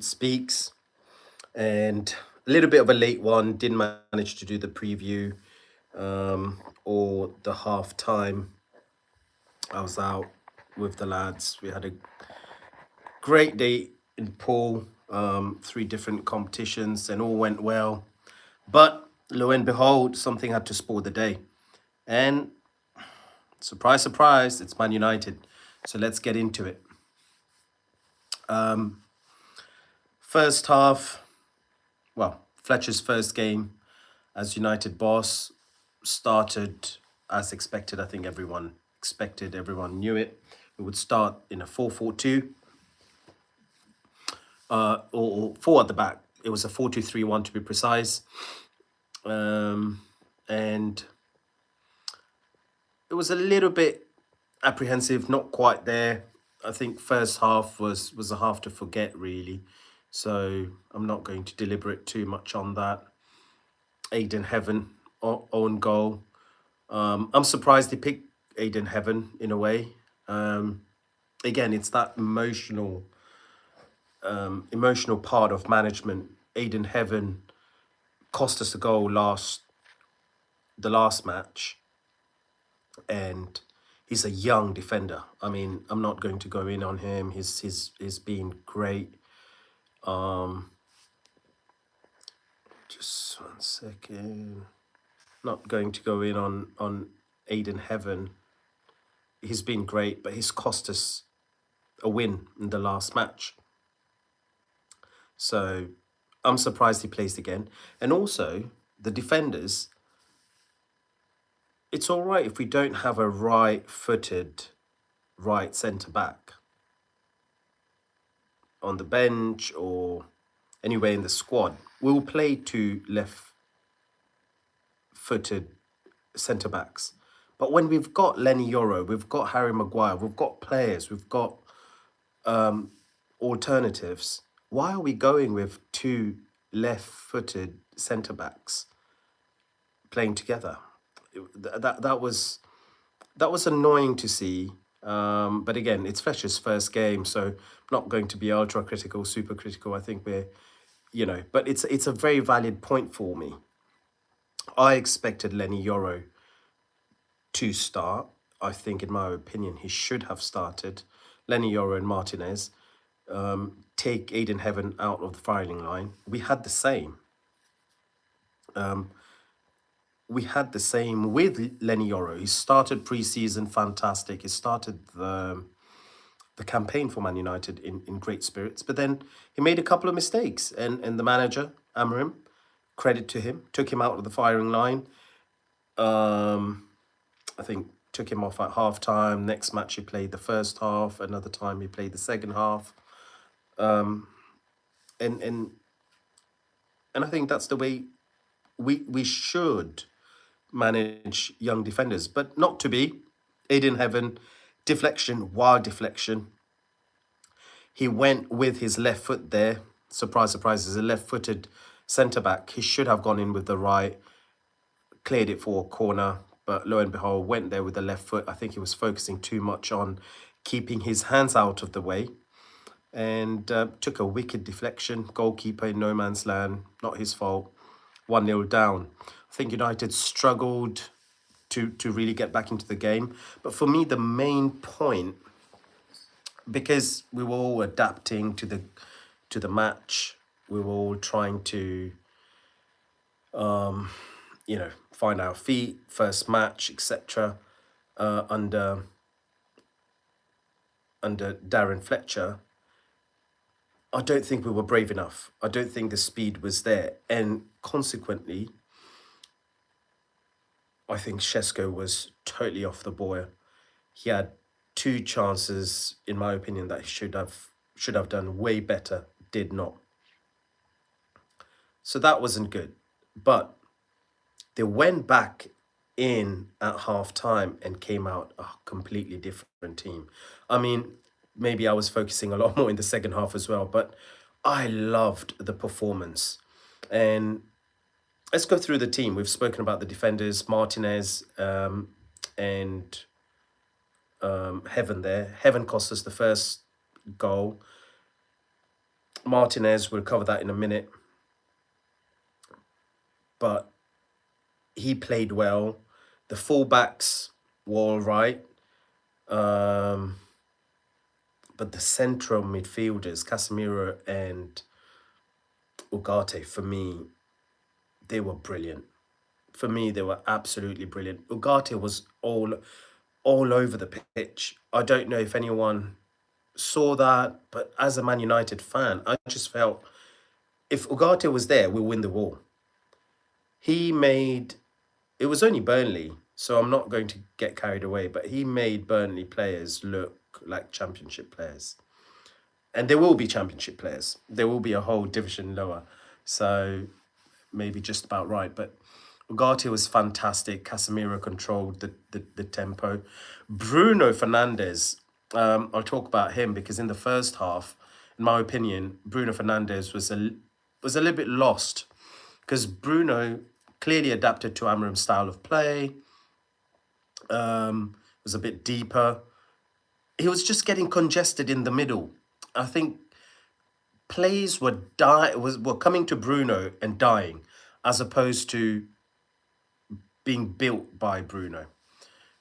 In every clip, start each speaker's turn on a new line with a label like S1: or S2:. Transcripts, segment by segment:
S1: speaks, and a little bit of a late one. Didn't manage to do the preview or the halftime. I was out with the lads. We had a great day in pool, 3 different competitions, and all went well. But lo and behold, something had to spoil the day. And surprise, surprise, it's Man United. So let's get into it. First half, well, Fletcher's first game as United boss started as expected. I think everyone expected, everyone knew it. It would start in a 4-4-2 or 4 at the back. It was a 4-2-3-1 to be precise. And it was a little bit apprehensive, not quite there. I think first half was a half to forget, really. So I'm not going to deliberate too much on that. Aiden Heaven, own goal. I'm surprised he picked Aiden Heaven in a way. Again, it's that emotional part of management. Aiden Heaven cost us a goal the last match, and he's a young defender. I mean, I'm not going to go in on him. He's been great. Just 1 second. Not going to go in on Aiden Heaven. He's been great, but he's cost us a win in the last match. So I'm surprised he plays again. And also, the defenders, it's all right if we don't have a right-footed right centre-back on the bench or anywhere in the squad. We'll play 2 left-footed centre-backs. But when we've got Lenny Yoro, we've got Harry Maguire, we've got players, we've got alternatives, why are we going with 2 left-footed centre-backs playing together? That was annoying to see. But again, it's Fletcher's first game, so I'm not going to be ultra critical, super critical. I think we're, but it's a very valid point for me. I expected Lenny Yoro to start. I think, in my opinion, he should have started. Lenny Yoro and Martinez. Take Aiden Heaven out of the firing line. We had the same. With Lenny Yoro. He started pre-season fantastic. He started the campaign for Man United in great spirits, but then he made a couple of mistakes, and the manager, Amarim, credit to him, took him out of the firing line. I think took him off at half-time. Next match he played the first half. Another time he played the second half. And I think that's the way we should manage young defenders, but not to be. Aiden Heaven, wild deflection. He went with his left foot there. Surprise, surprise, he's a left-footed centre-back. He should have gone in with the right, cleared it for a corner, but lo and behold, went there with the left foot. I think he was focusing too much on keeping his hands out of the way, and took a wicked deflection. Goalkeeper in no man's land, not his fault. 1-0 down. I think United struggled to really get back into the game. But for me, the main point, because we were all adapting to the match, we were all trying to find our feet, first match, etc. Under Darren Fletcher. I don't think we were brave enough. I don't think the speed was there. And consequently, I think Shesko was totally off the boil. He had 2 chances, in my opinion, that he should have done way better, did not. So that wasn't good. But they went back in at half-time and came out a completely different team. I mean, maybe I was focusing a lot more in the second half as well, but I loved the performance. And let's go through the team. We've spoken about the defenders, Martinez and Heaven there. Heaven cost us the first goal. Martinez, we'll cover that in a minute. But he played well. The fullbacks were all right. Um, but the central midfielders, Casemiro and Ugarte, for me, they were brilliant. For me, they were absolutely brilliant. Ugarte was all over the pitch. I don't know if anyone saw that, but as a Man United fan, I just felt if Ugarte was there, we'll win the war. He made it was only Burnley, so I'm not going to get carried away, but he made Burnley players look like championship players. And there will be championship players. There will be a whole division lower. So maybe just about right. But Ugarte was fantastic. Casemiro controlled the tempo. Bruno Fernandes, I'll talk about him because in the first half, in my opinion, Bruno Fernandes was a little bit lost because Bruno clearly adapted to Amorim's style of play. Was a bit deeper. He was just getting congested in the middle. I think plays were coming to Bruno and dying, as opposed to being built by Bruno.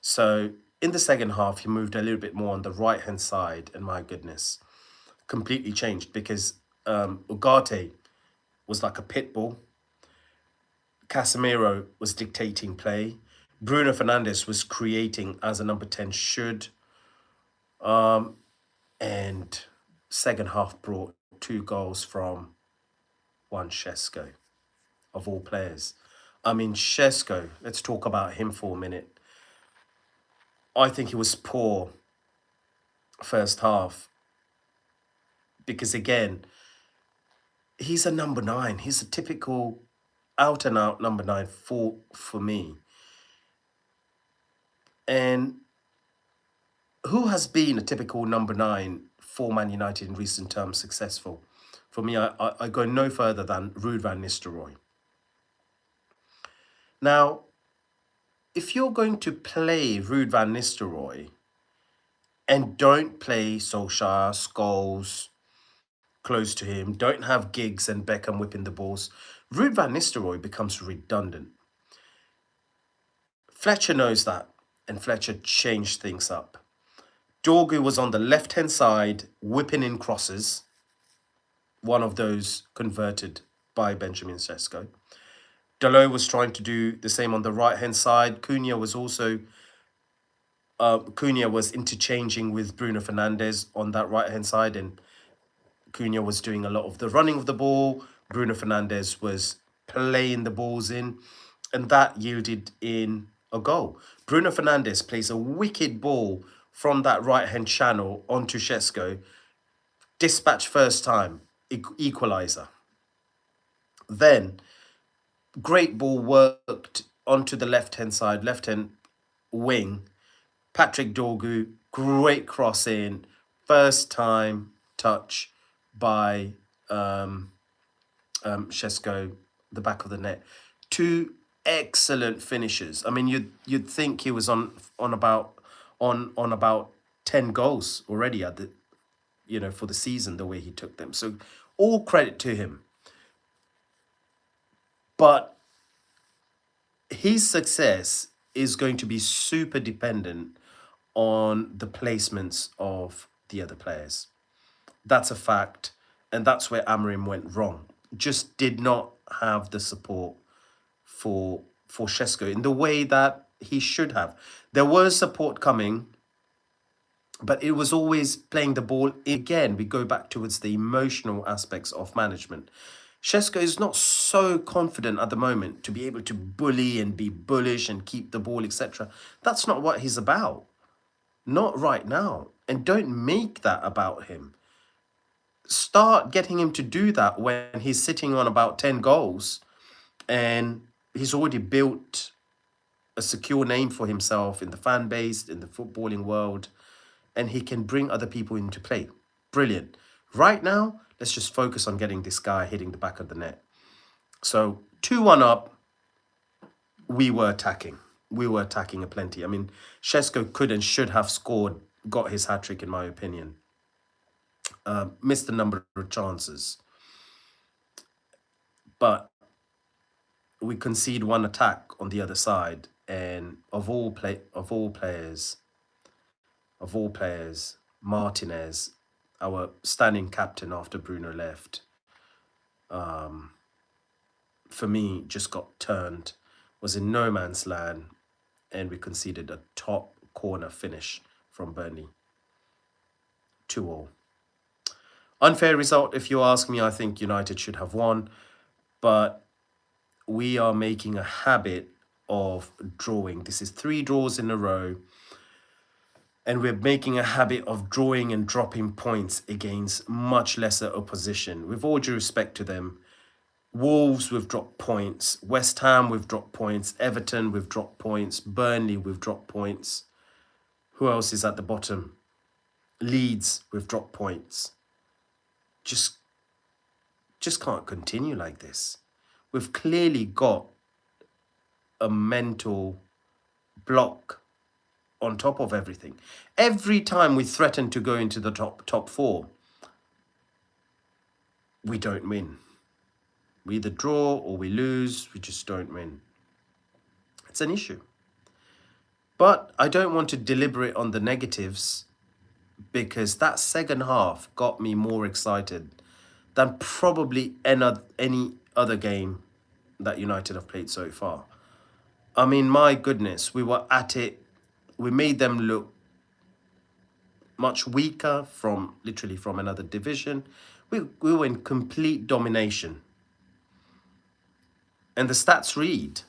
S1: So in the second half, he moved a little bit more on the right hand side, and my goodness, completely changed because Ugarte was like a pit bull. Casemiro was dictating play. Bruno Fernandes was creating as a number 10 should. And second half brought 2 goals from Juan Shesko, of all players. I mean, Shesko, let's talk about him for a minute. I think he was poor first half because, again, he's a number 9. He's a typical out and out number 9 for me. And who has been a typical number 9 for Man United in recent terms successful? For me, I go no further than Ruud van Nistelrooy. Now, if you're going to play Ruud van Nistelrooy and don't play Solskjaer, Scholes close to him, don't have Giggs and Beckham whipping the balls, Ruud van Nistelrooy becomes redundant. Fletcher knows that, and Fletcher changed things up. Dorgu was on the left-hand side, whipping in crosses, one of those converted by Benjamin Sesko. Dalot was trying to do the same on the right-hand side. Cunha was interchanging with Bruno Fernandes on that right-hand side, and Cunha was doing a lot of the running of the ball. Bruno Fernandes was playing the balls in, and that yielded in a goal. Bruno Fernandes plays a wicked ball from that right-hand channel onto Shesko. Dispatch first time, equaliser. Then, great ball worked onto the left-hand side, left-hand wing. Patrick Dorgu, great cross in, first time touch by Shesko, the back of the net. 2 excellent finishes. I mean, you'd think he was on about 10 goals already at the for the season, the way he took them. So all credit to him. But his success is going to be super dependent on the placements of the other players. That's a fact. And that's where Amorim went wrong. Just did not have the support for Shesko in the way that he should have. There was support coming, but it was always playing the ball. Again, we go back towards the emotional aspects of management. Shesko is not so confident at the moment to be able to bully and be bullish and keep the ball, etc. That's not what he's about. Not right now. And don't make that about him. Start getting him to do that when he's sitting on about 10 goals and he's already built a secure name for himself in the fan base, in the footballing world, and he can bring other people into play. Brilliant. Right now, let's just focus on getting this guy hitting the back of the net. So 2-1 up, we were attacking. We were attacking aplenty. I mean, Shesko could and should have scored, got his hat-trick in my opinion. missed a number of chances, but we concede one attack on the other side, and of all players, Martinez, our standing captain after Bruno left, for me, just got turned, was in no man's land, and we conceded a top corner finish from Burnley. 2-2. Unfair result, if you ask me. I think United should have won, but we are making a habit of drawing. This is 3 draws in a row, and we're making a habit of drawing and dropping points against much lesser opposition. With all due respect to them, Wolves, we've dropped points. West Ham, we've dropped points. Everton, we've dropped points. Burnley, we've dropped points. Who else is at the bottom? Leeds, we've dropped points. Just can't continue like this. We've clearly got a mental block on top of everything. Every time we threaten to go into the top 4, we don't win. We either draw or we lose. We just don't win. It's an issue. But I don't want to deliberate on the negatives, because that second half got me more excited than probably any other game that United have played so far. I mean, my goodness, we were at it. We made them look much weaker, literally from another division. We were in complete domination. And the stats read,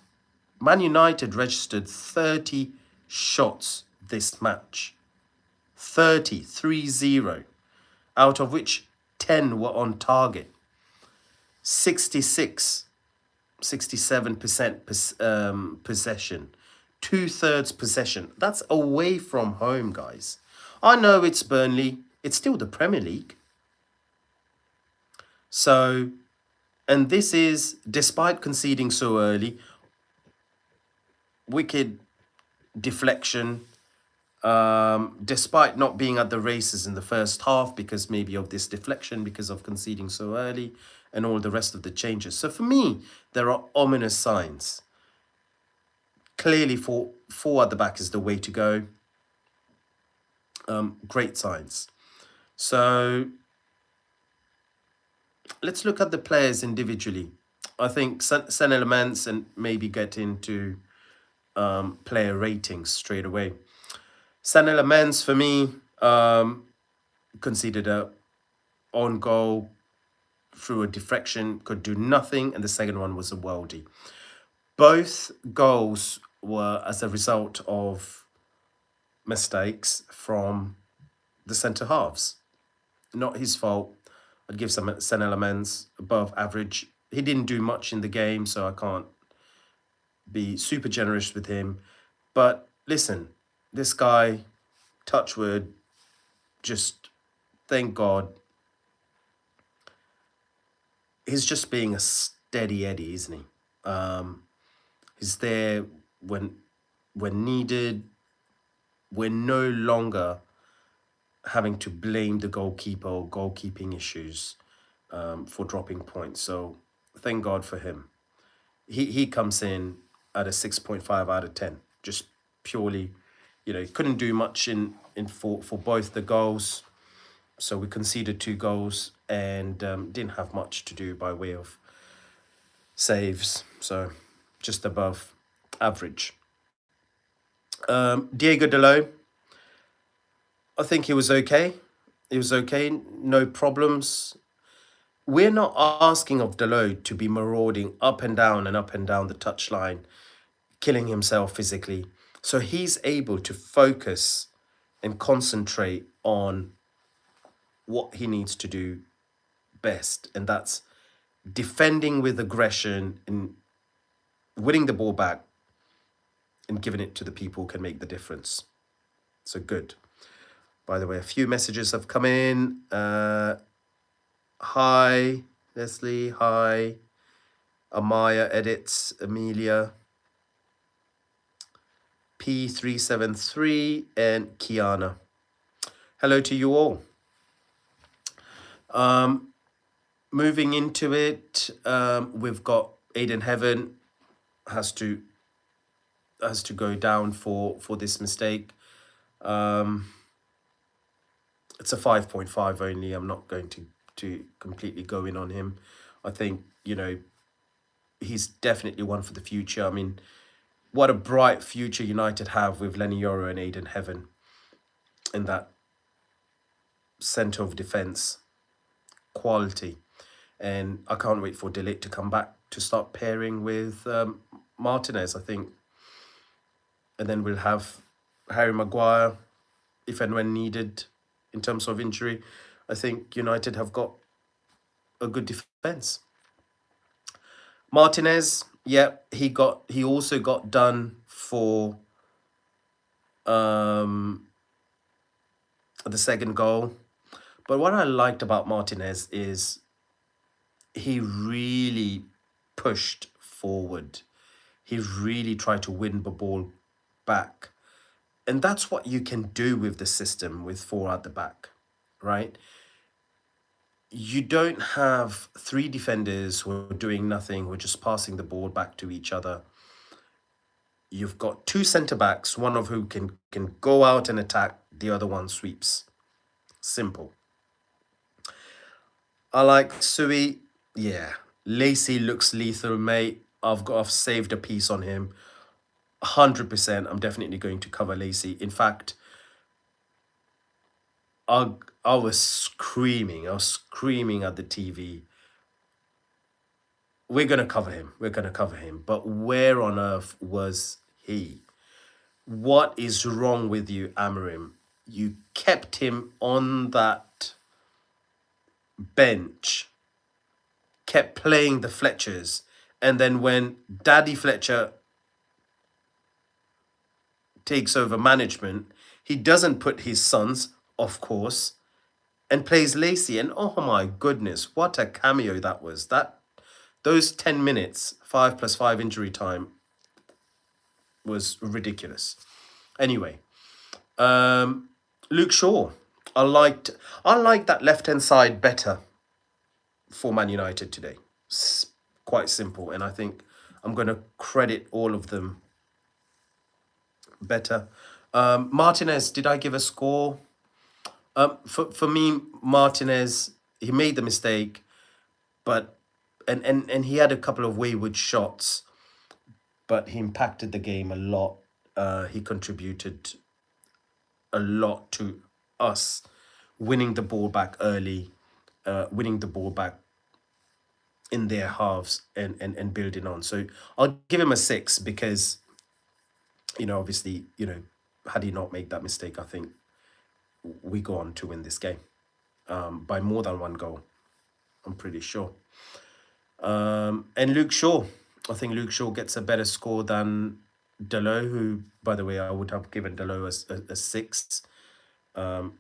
S1: Man United registered 30 shots this match. 30, out of which 10 were on target. 67% possession. 2/3 possession. That's away from home, guys. I know it's Burnley. It's still the Premier League. So, and this is despite conceding so early. Wicked deflection. Despite not being at the races in the first half because maybe of this deflection, because of conceding so early and all the rest of the changes. So for me, there are ominous signs. Clearly, 4 at the back is the way to go. Great signs. So let's look at the players individually. I think Sen elements and maybe get into player ratings straight away. Sen elements for me conceded a on goal through a deflection, could do nothing, and the second one was a worldie. Both goals were as a result of mistakes from the centre halves. Not his fault. I'd give some Sen elements above average. He didn't do much in the game, so I can't be super generous with him. But listen, this guy, touchwood, just thank God, he's just being a steady Eddie, isn't he? He's there when needed. We're no longer having to blame the goalkeeper or goalkeeping issues for dropping points. So thank God for him. He comes in at a 6.5 out of 10, just purely, he couldn't do much for both the goals. So we conceded 2 goals and didn't have much to do by way of saves. So just above average. Diego Dalot, I think he was okay. He was okay, no problems. We're not asking of Dalot to be marauding up and down the touchline, killing himself physically. So he's able to focus and concentrate on what he needs to do best, and that's defending with aggression and winning the ball back and giving it to the people who can make the difference. So good. By the way, a few messages have come in. Hi, Leslie. Hi. Amaya edits. Amelia. P373 and Kiana. Hello to you all. Moving into it, we've got Aiden Heaven has to go down for this mistake. It's a 5.5 only. I'm not going to completely go in on him. I think, he's definitely one for the future. I mean, what a bright future United have with Lenny Yoro and Aiden Heaven in that centre of defence. Quality. And I can't wait for Delete to come back to start pairing with Martinez, I think. And then we'll have Harry Maguire, if and when needed, in terms of injury. I think United have got a good defence. Martinez, yeah, he also got done for the second goal. But what I liked about Martinez is he really pushed forward. He really tried to win the ball back. And that's what you can do with the system with 4 at the back, right? You don't have 3 defenders who are doing nothing, who are just passing the ball back to each other. You've got 2 centre-backs, one of who can go out and attack, the other one sweeps. Simple. I like Sui. Yeah. Lacey looks lethal, mate. I've saved a piece on him. 100%. I'm definitely going to cover Lacey. In fact, I was screaming. I was screaming at the TV. We're going to cover him. We're going to cover him. But where on earth was he? What is wrong with you, Amarim? You kept him on that bench, kept playing the Fletchers, and then when Daddy Fletcher takes over management, he doesn't put his sons, of course, and plays Lacey. And oh my goodness, what a cameo that was. Those 10 minutes, 5 + 5 injury time, was ridiculous. Anyway, Luke Shaw. I liked that left-hand side better for Man United today. It's quite simple, and I think I'm going to credit all of them better. Martinez, did I give a score? For me, Martinez, he made the mistake, but and he had a couple of wayward shots, but he impacted the game a lot. He contributed a lot to us winning the ball back early, winning the ball back in their halves and building on. So I'll give him a 6 because, obviously, had he not made that mistake, I think we go on to win this game by more than 1 goal. I'm pretty sure. And Luke Shaw. I think Luke Shaw gets a better score than Dalot, who, by the way, I would have given Dalot a 6.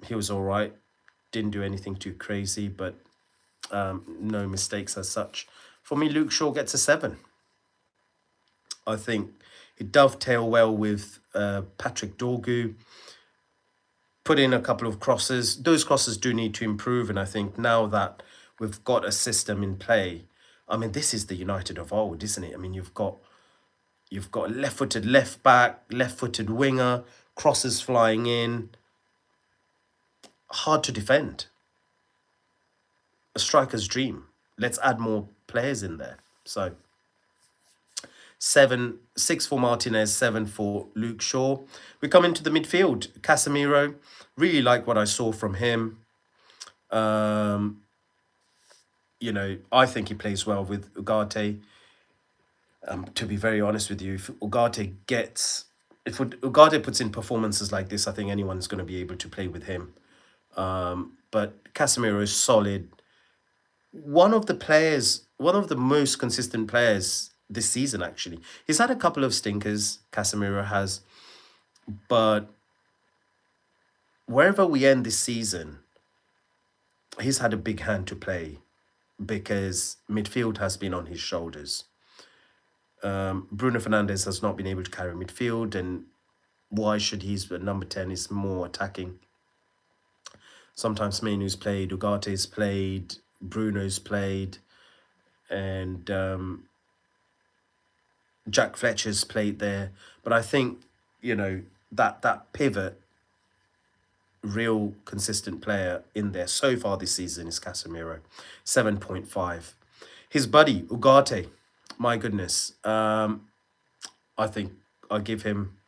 S1: He was all right. Didn't do anything too crazy, but no mistakes as such. For me, Luke Shaw gets a 7. I think it dovetailed well with Patrick Dorgu. Put in a couple of crosses. Those crosses do need to improve, and I think now that we've got a system in play, I mean, this is the United of old, isn't it? I mean, you've got left-footed left back, left-footed winger, crosses flying in. Hard to defend. A striker's dream. Let's add more players in there. So 6 for Martinez, 7 for Luke Shaw. We come into the midfield. Casemiro, really like what I saw from him. I think he plays well with Ugarte. To be very honest with you, if Ugarte puts in performances like this, I think anyone's going to be able to play with him. But Casemiro is solid. One of the most consistent players this season, actually. He's had a couple of stinkers, Casemiro has, but wherever we end this season, he's had a big hand to play because midfield has been on his shoulders. Bruno Fernandes has not been able to carry midfield, and why should he's number 10 is more attacking. Sometimes Mainu's played, Ugate's played, Bruno's played, and Jack Fletcher's played there. But I think, you know, that pivot, real consistent player in there so far this season is Casemiro, 7.5. His buddy, Ugarte, my goodness. I think I give him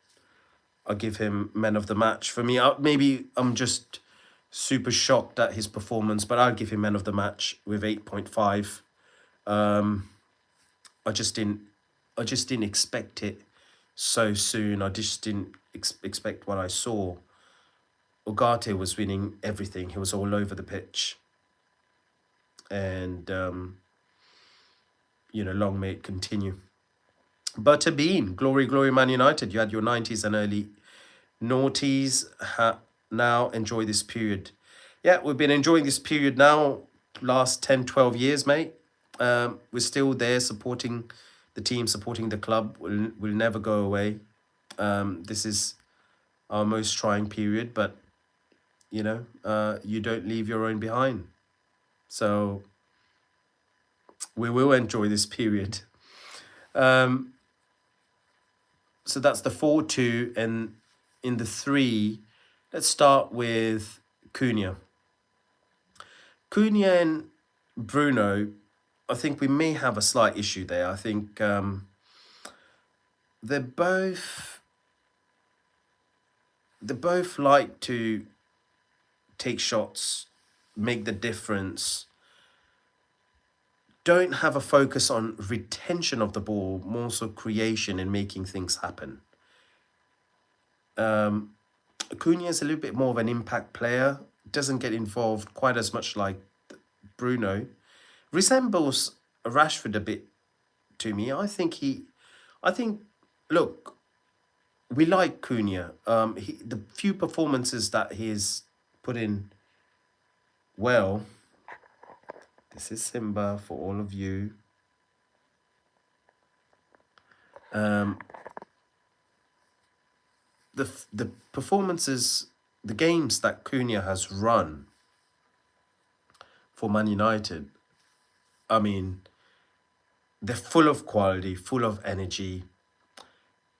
S1: man of the match. For me, maybe I'm just super shocked at his performance, but I'll give him man of the match with 8.5. I just didn't expect it so soon. I just didn't expect what I saw. Ugarte was winning everything. He was all over the pitch. And, long may it continue. Butterbean, glory, glory, Man United. You had your 90s and early noughties. Now enjoy this period. Yeah, we've been enjoying this period now, last 10, 12 years, mate. We're still there supporting the team, supporting the club. We'll never go away. This is our most trying period, but, you don't leave your own behind. So we will enjoy this period. So that's the 4-2. And in the 3, let's start with Cunha. Cunha and Bruno, I think we may have a slight issue there. I think they both like to take shots, make the difference, don't have a focus on retention of the ball, more so creation and making things happen. Cunha is a little bit more of an impact player, doesn't get involved quite as much like Bruno. Resembles Rashford a bit to me. I think, look, we like Cunha. The few performances that he's put in well. This is Simba for all of you. The performances, the games that Cunha has run for Man United, I mean, they're full of quality, full of energy,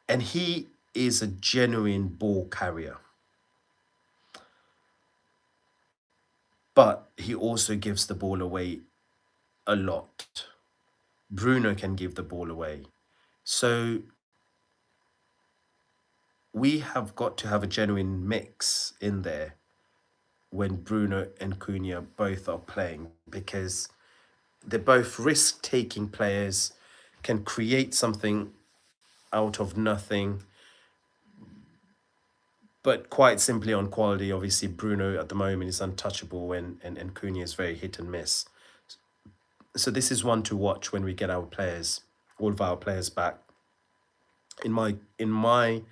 S1: and he is a genuine ball carrier. But he also gives the ball away a lot. Bruno can give the ball away. So we have got to have a genuine mix in there when Bruno and Cunha both are playing, because they're both risk-taking players, can create something out of nothing. But quite simply on quality, obviously Bruno at the moment is untouchable, and Cunha is very hit and miss. So this is one to watch when we get all of our players back. In my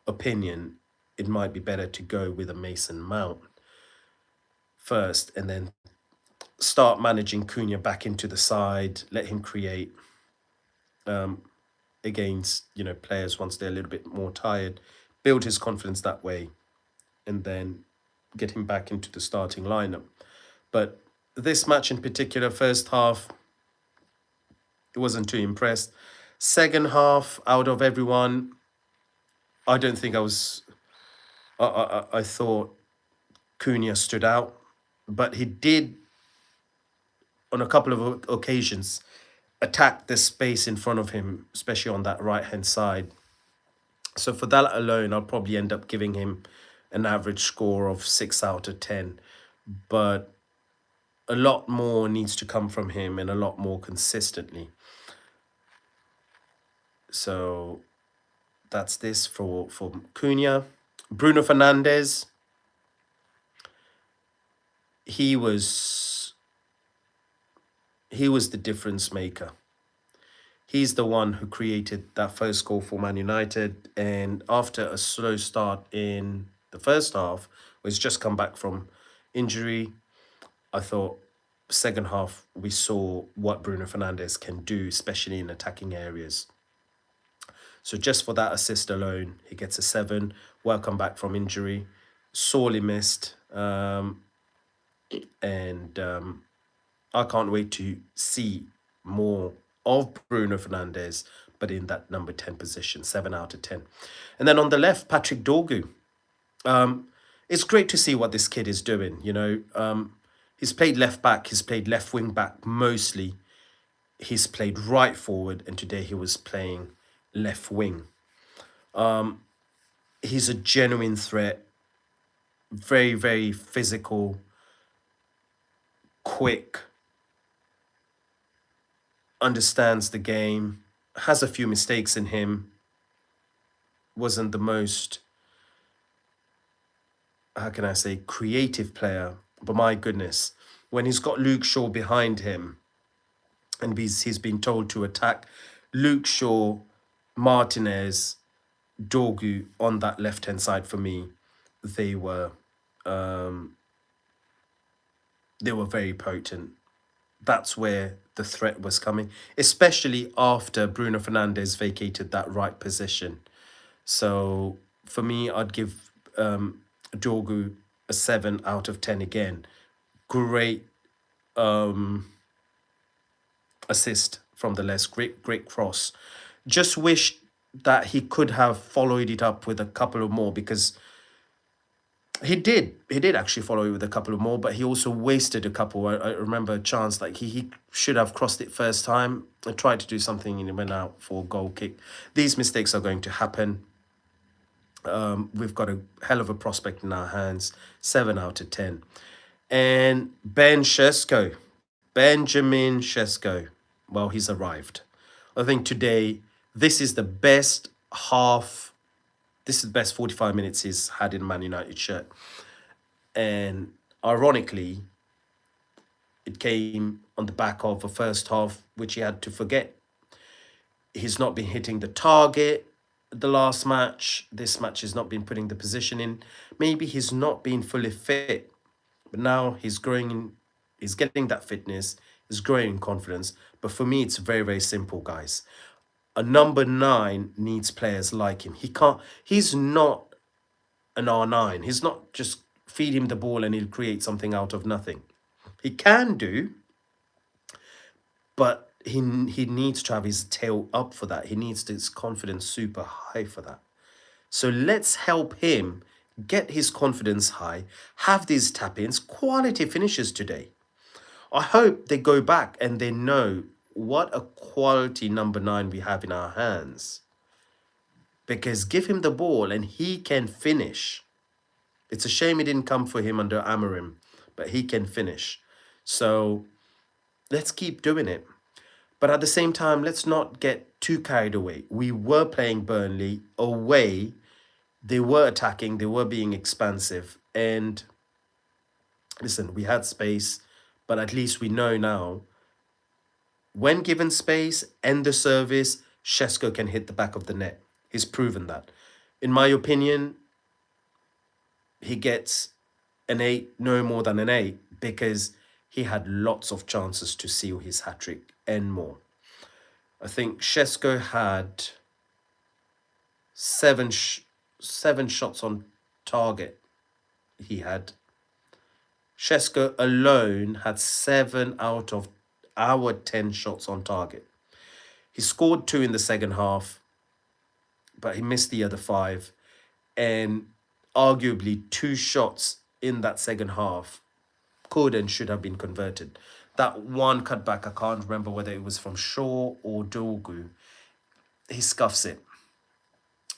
S1: opinion, it might be better to go with a Mason Mount first and then start managing Cunha back into the side, let him create against, players once they're a little bit more tired, build his confidence that way, and then get him back into the starting lineup. But this match in particular, first half, wasn't too impressed. Second half, out of everyone, I don't think I was. I thought Cunha stood out, but he did, on a couple of occasions, attack the space in front of him, especially on that right-hand side. So for that alone, I'll probably end up giving him an average score of 6 out of 10. But a lot more needs to come from him, and a lot more consistently. So that's this for Cunha. Bruno Fernandes, he was the difference maker. He's the one who created that first goal for Man United. And after a slow start in the first half, was just come back from injury, I thought second half we saw what Bruno Fernandes can do, especially in attacking areas. So just for that assist alone, he gets a 7. Welcome back from injury, sorely missed. And I can't wait to see more of Bruno Fernandes, but in that number 10 position, 7 out of 10. And then on the left, Patrick Dorgu. It's great to see what this kid is doing. He's played left back, he's played left wing back mostly. He's played right forward, and today he was playing left wing. He's a genuine threat, very, very physical, quick, understands the game, has a few mistakes in him, wasn't the most, how can I say, creative player. But my goodness, when he's got Luke Shaw behind him and he's been told to attack Luke Shaw, Martinez, Dorgu on that left hand side, for me, they were very potent. That's where the threat was coming, especially after Bruno Fernandes vacated that right position. So for me, I'd give Dorgu a 7 out of 10 again. Great assist from the left, great cross. Just wish that he could have followed it up with a couple of more, because he did actually follow it with a couple of more, but he also wasted a couple. I remember a chance like he should have crossed it first time. I tried to do something and it went out for a goal kick. These mistakes are going to happen. We've got a hell of a prospect in our hands. 7 out of 10. And Benjamin Sesko, well, he's arrived. I think today, this is the best 45 minutes he's had in a Man United shirt. And ironically, it came on the back of a first half, which he had to forget. He's not been hitting the target the last match. This match has not been putting the position in. Maybe he's not been fully fit. But now he's growing, he's getting that fitness, he's growing in confidence. But for me, it's very, very simple, guys. A number 9 needs players like him. He's not an R9. He's not just feed him the ball and he'll create something out of nothing. He can do, but he needs to have his tail up for that. He needs his confidence super high for that. So let's help him get his confidence high, have these tap-ins, quality finishes today. I hope they go back and they know what a quality number 9 we have in our hands. Because give him the ball and he can finish. It's a shame it didn't come for him under Amorim, but he can finish. So let's keep doing it. But at the same time, let's not get too carried away. We were playing Burnley away. They were attacking. They were being expansive. And listen, we had space, but at least we know now, when given space and the service, Sesko can hit the back of the net. He's proven that. In my opinion, he gets an 8, no more than an 8, because he had lots of chances to seal his hat-trick and more. I think Sesko had seven shots on target. He had. Sesko alone had 7 out of our 10 shots on target. He scored 2 in the second half, but he missed the other 5. And arguably 2 shots in that second half could and should have been converted. That one cutback, I can't remember whether it was from Shaw or Dorgu. He scuffs it.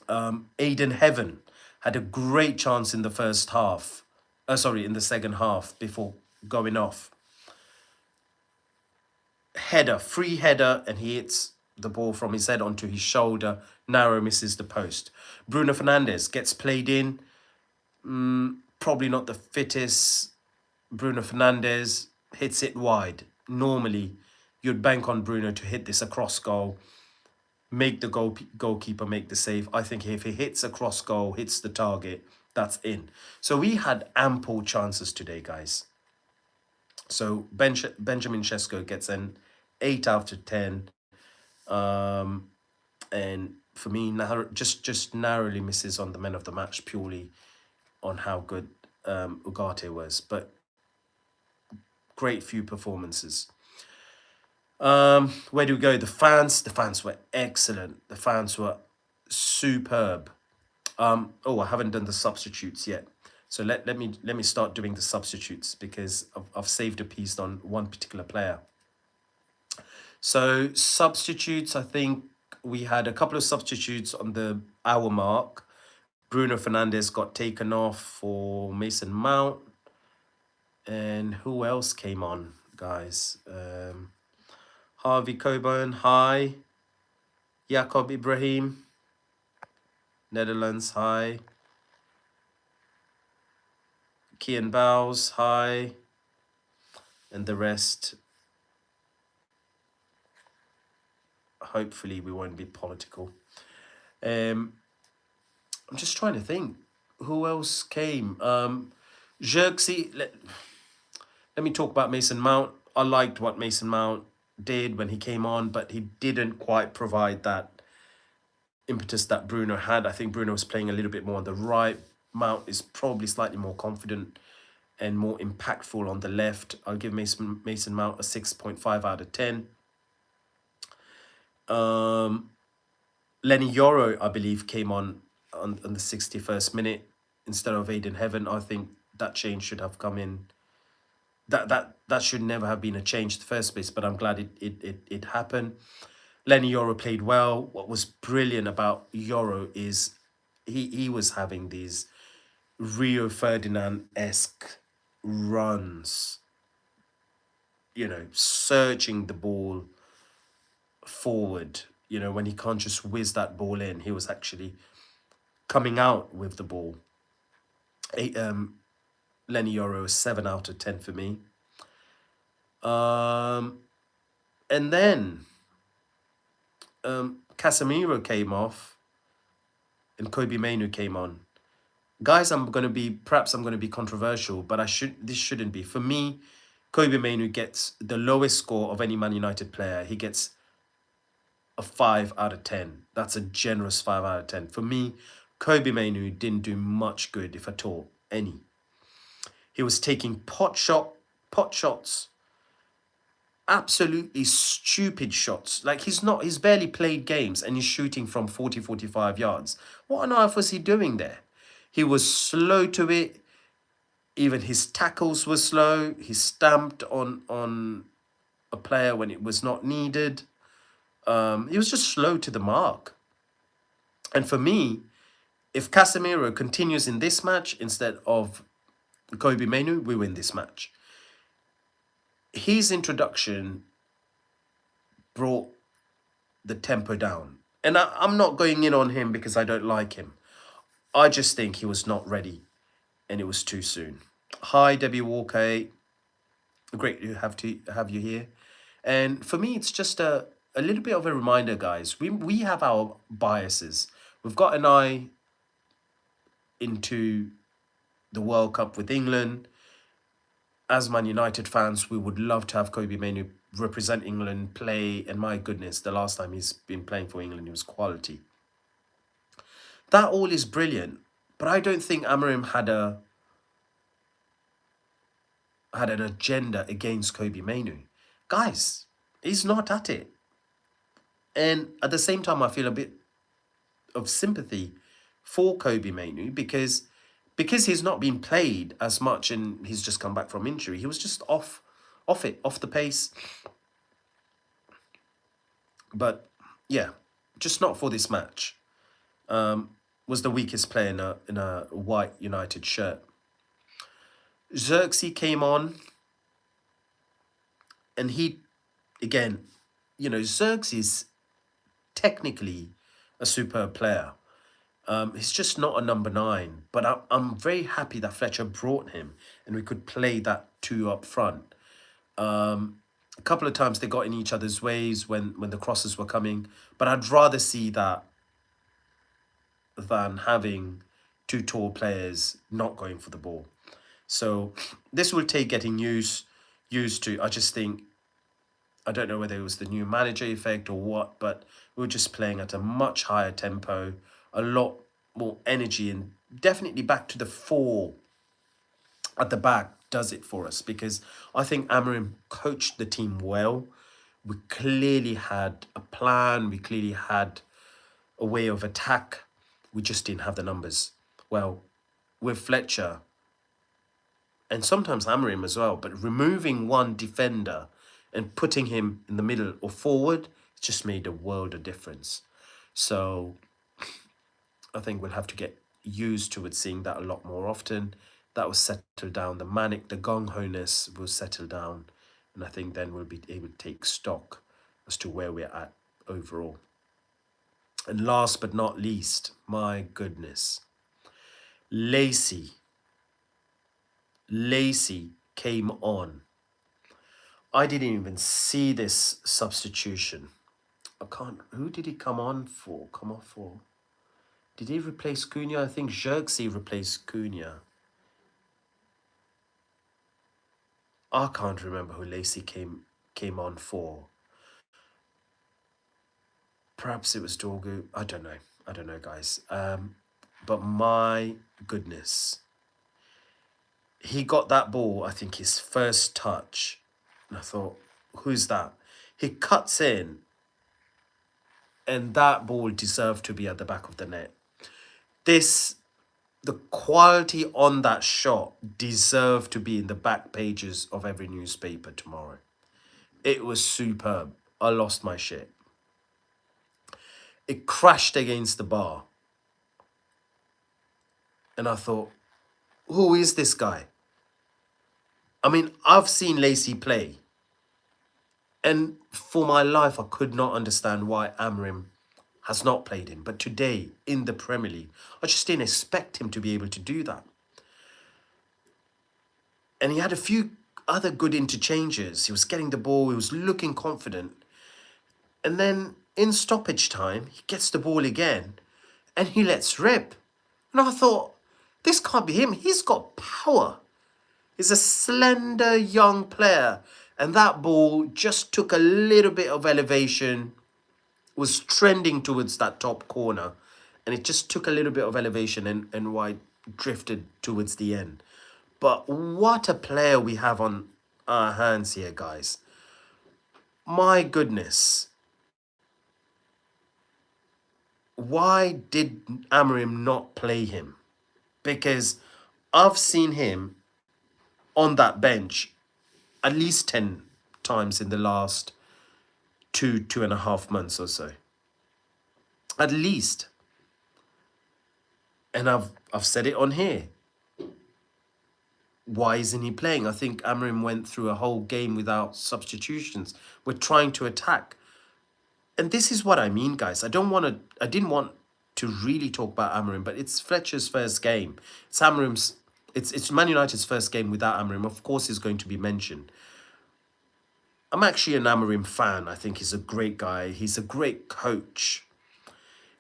S1: Aiden Heaven had a great chance in the first half. In the second half before going off. Free header, and he hits the ball from his head onto his shoulder. Narrow, misses the post. Bruno Fernandes gets played in. Probably not the fittest. Bruno Fernandes hits it wide. Normally, you'd bank on Bruno to hit this across goal, make the goalkeeper make the save. I think if he hits a cross goal, hits the target, that's in. So we had ample chances today, guys. So Benjamin Sesko gets an 8 out of 10. And for me, just narrowly misses on the man of the match, purely on how good Ugarte was. But great few performances. Where do we go? The fans were excellent. The fans were superb. Oh, I haven't done the substitutes yet. So let me start doing the substitutes because I've saved a piece on one particular player. So substitutes, I think we had a couple of substitutes on the hour mark. Bruno Fernandes got taken off for Mason Mount. And who else came on, guys? Harvey Coburn, hi. Jacob Ibrahim, Netherlands, hi. Kian Bowes, hi. And the rest, hopefully we won't be political. I'm just trying to think. Who else came? Xerxes, let me talk about Mason Mount. I liked what Mason Mount did when he came on, but he didn't quite provide that impetus that Bruno had. I think Bruno was playing a little bit more on the right. Mount is probably slightly more confident and more impactful on the left. I'll give Mason Mount a 6.5 out of 10. Lenny Yoro, I believe, came on the 61st minute instead of Aiden Heaven. I think that change should have come in. That should never have been a change in the first place, but I'm glad it happened. Lenny Yoro played well. What was brilliant about Yoro is he was having these Rio Ferdinand-esque runs, you know, searching the ball forward. You know, when he can't just whiz that ball in, he was actually coming out with the ball. Lenny Yoro, 7 out of 10 for me. And then Casemiro came off and Kobe Mainu came on. Guys, perhaps I'm gonna be controversial, but this shouldn't be. For me, Kobe Mainu gets the lowest score of any Man United player. He gets a 5 out of 10. That's a generous 5 out of 10. For me, Kobe Mainu didn't do much good, if at all, any. He was taking pot shots, absolutely stupid shots. Like he's barely played games and he's shooting from 40, 45 yards. What on earth was he doing there? He was slow to it. Even his tackles were slow. He stamped on a player when it was not needed. He was just slow to the mark. And for me, if Casemiro continues in this match instead of Kobe Mainu, we win this match. His introduction brought the tempo down. And I'm not going in on him because I don't like him. I just think he was not ready and it was too soon. Hi, Debbie Walker. Great to have you here. And for me, it's just a little bit of a reminder, guys. We have our biases. We've got an eye into the World Cup with England. As Man United fans, we would love to have Kobe Mainu represent England, play, and my goodness, the last time he's been playing for England, it was quality. That all is brilliant, but I don't think Amorim had an agenda against Kobe Mainu. Guys, he's not at it. And at the same time, I feel a bit of sympathy for Kobe Mainu because he's not been played as much and he's just come back from injury. He was just off the pace. But yeah, just not for this match. Was the weakest player in a white United shirt. Xerxes came on and he, again, you know, Xerxes is technically a superb player. He's just not a number 9, but I'm very happy that Fletcher brought him and we could play that 2 up front. A couple of times they got in each other's ways when the crosses were coming, but I'd rather see that than having 2 tall players not going for the ball. So this will take getting used to. I just think, I don't know whether it was the new manager effect or what, but we were just playing at a much higher tempo, a lot more energy, and definitely back to the 4 at the back does it for us, because I think Amorim coached the team well. We clearly had a plan. We clearly had a way of attack. We just didn't have the numbers. Well, with Fletcher, and sometimes Amorim as well, but removing one defender and putting him in the middle or forward just made a world of difference. So I think we'll have to get used to it, seeing that a lot more often. That will settle down. The manic, the gung-ho-ness will settle down. And I think then we'll be able to take stock as to where we're at overall. And last but not least, my goodness, Lacey came on. I didn't even see this substitution. Who did he come off for? Did he replace Cunha? I think Xerxes replaced Cunha. I can't remember who Lacey came on for. Perhaps it was Dorgu. I don't know, guys. But my goodness. He got that ball, I think his first touch. And I thought, who's that? He cuts in. And that ball deserved to be at the back of the net. The quality on that shot deserved to be in the back pages of every newspaper tomorrow. It was superb. I lost my shit. It crashed against the bar. And I thought, who is this guy? I mean, I've seen Lacey play. And for my life, I could not understand why Amorim has not played him. But today, in the Premier League, I just didn't expect him to be able to do that. And he had a few other good interchanges. He was getting the ball. He was looking confident. And then in stoppage time, he gets the ball again. And he lets rip. And I thought, this can't be him. He's got power. He's a slender young player. And that ball just took a little bit of elevation, was trending towards that top corner. And it just took a little bit of elevation and wide drifted towards the end. But what a player we have on our hands here, guys. My goodness. Why did Amorim not play him? Because I've seen him on that bench at least 10 times in the last 2.5 months or so. At least. And I've said it on here. Why isn't he playing? I think Amorim went through a whole game without substitutions. We're trying to attack. And this is what I mean, guys. I didn't want to really talk about Amorim, but it's Fletcher's first game. It's Man United's first game without Amorim. Of course, he's going to be mentioned. I'm actually an Amorim fan. I think he's a great guy. He's a great coach.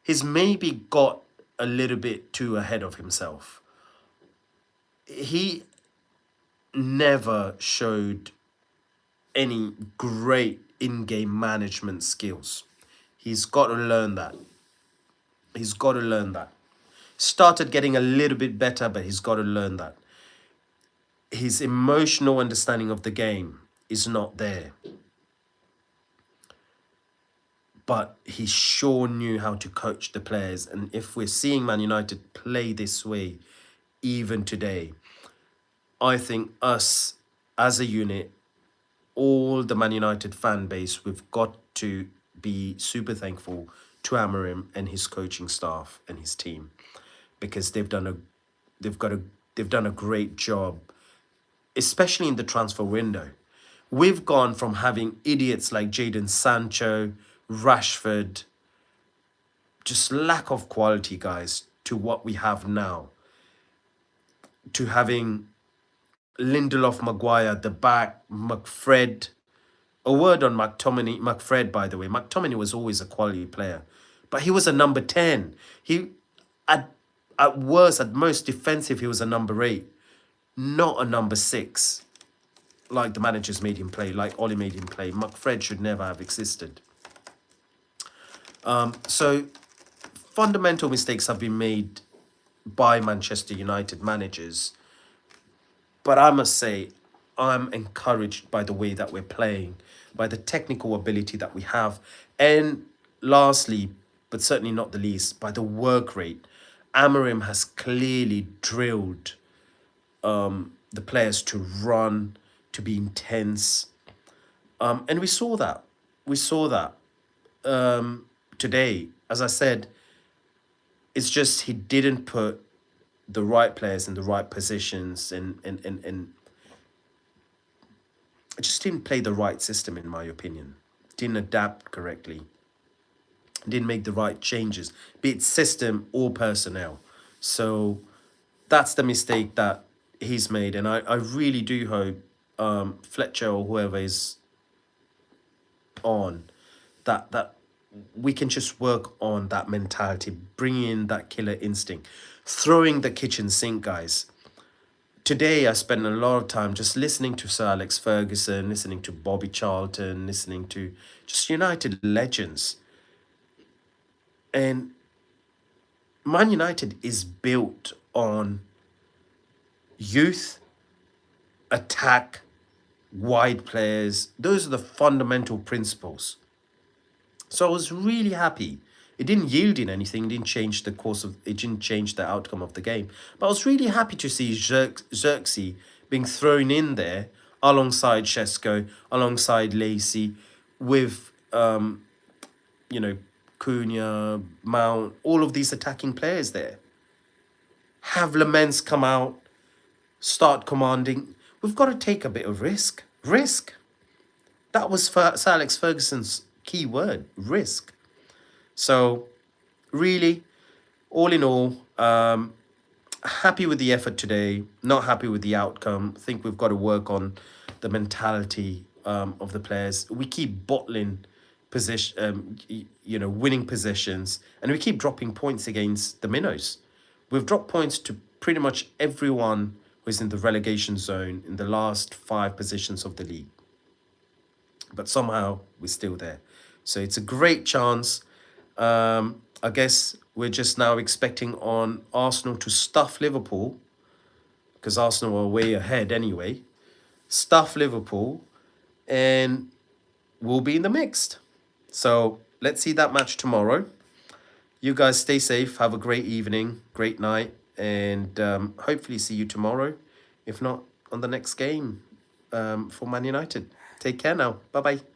S1: He's maybe got a little bit too ahead of himself. He never showed any great in-game management skills. He's got to learn that. He's got to learn that. Started getting a little bit better, but he's got to learn that. His emotional understanding of the game is not there. But he sure knew how to coach the players. And if we're seeing Man United play this way, even today, I think us as a unit, all the Man United fan base, we've got to be super thankful to Amorim and his coaching staff and his team, because they've done a great job, especially in the transfer window. We've gone from having idiots like Jadon Sancho, Rashford, just lack of quality, guys, to what we have now, to having Lindelof, Maguire at the back, McFred. A word on McFred, by the way. McTominay was always a quality player, but he was a number 10. He, at worst, at most defensive, he was a number 8, not a number 6, like the managers made him play, like Oli made him play. McFred should never have existed. So fundamental mistakes have been made by Manchester United managers. But I must say, I'm encouraged by the way that we're playing, by the technical ability that we have, and lastly, but certainly not the least, by the work rate. Amorim has clearly drilled the players to run, to be intense, and we saw that. We saw that today. As I said, it's just he didn't put the right players in the right positions, and just didn't play the right system, in my opinion. Didn't adapt correctly. Didn't make the right changes, be it system or personnel. So that's the mistake that he's made. And I really do hope Fletcher or whoever is on, that we can just work on that mentality, bring in that killer instinct, throwing the kitchen sink, guys. Today I spent a lot of time just listening to Sir Alex Ferguson, listening to Bobby Charlton, listening to just United legends. And Man United is built on youth, attack, wide players. Those are the fundamental principles. So I was really happy. It didn't yield in anything, didn't change the course of it, didn't change the outcome of the game. But I was really happy to see Xerxes being thrown in there alongside Shesko, alongside Lacey, with you know, Cunha, Mount, all of these attacking players there. Have Laments come out, start commanding. We've got to take a bit of risk. Risk. That was Sir Alex Ferguson's key word, risk. So, really, all in all, happy with the effort today, not happy with the outcome. Think we've got to work on the mentality of the players. We keep bottling position, winning positions, and we keep dropping points against the minnows. We've dropped points to pretty much everyone who's in the relegation zone in the last 5 positions of the league. But somehow we're still there. So it's a great chance. I guess we're just now expecting on Arsenal to stuff Liverpool, because Arsenal are way ahead anyway. Stuff Liverpool, and we'll be in the mix. So let's see that match tomorrow. You guys stay safe. Have a great evening, great night, and hopefully see you tomorrow. If not, on the next game for Man United. Take care now. Bye-bye.